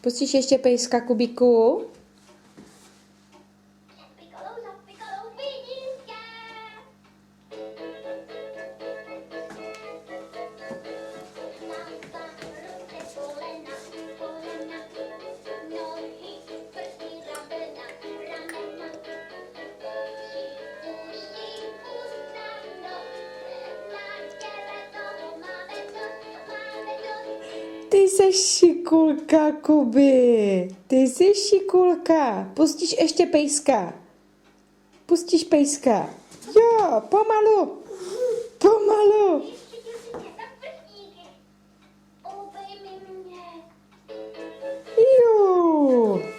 Pustíš ještě pejska, Kubíku? Ty jsi šikulka, Kubi. Ty jsi šikulka. Pustíš ještě pejska. Pustíš pejska. Jo, pomalu. Pomalu. Jo.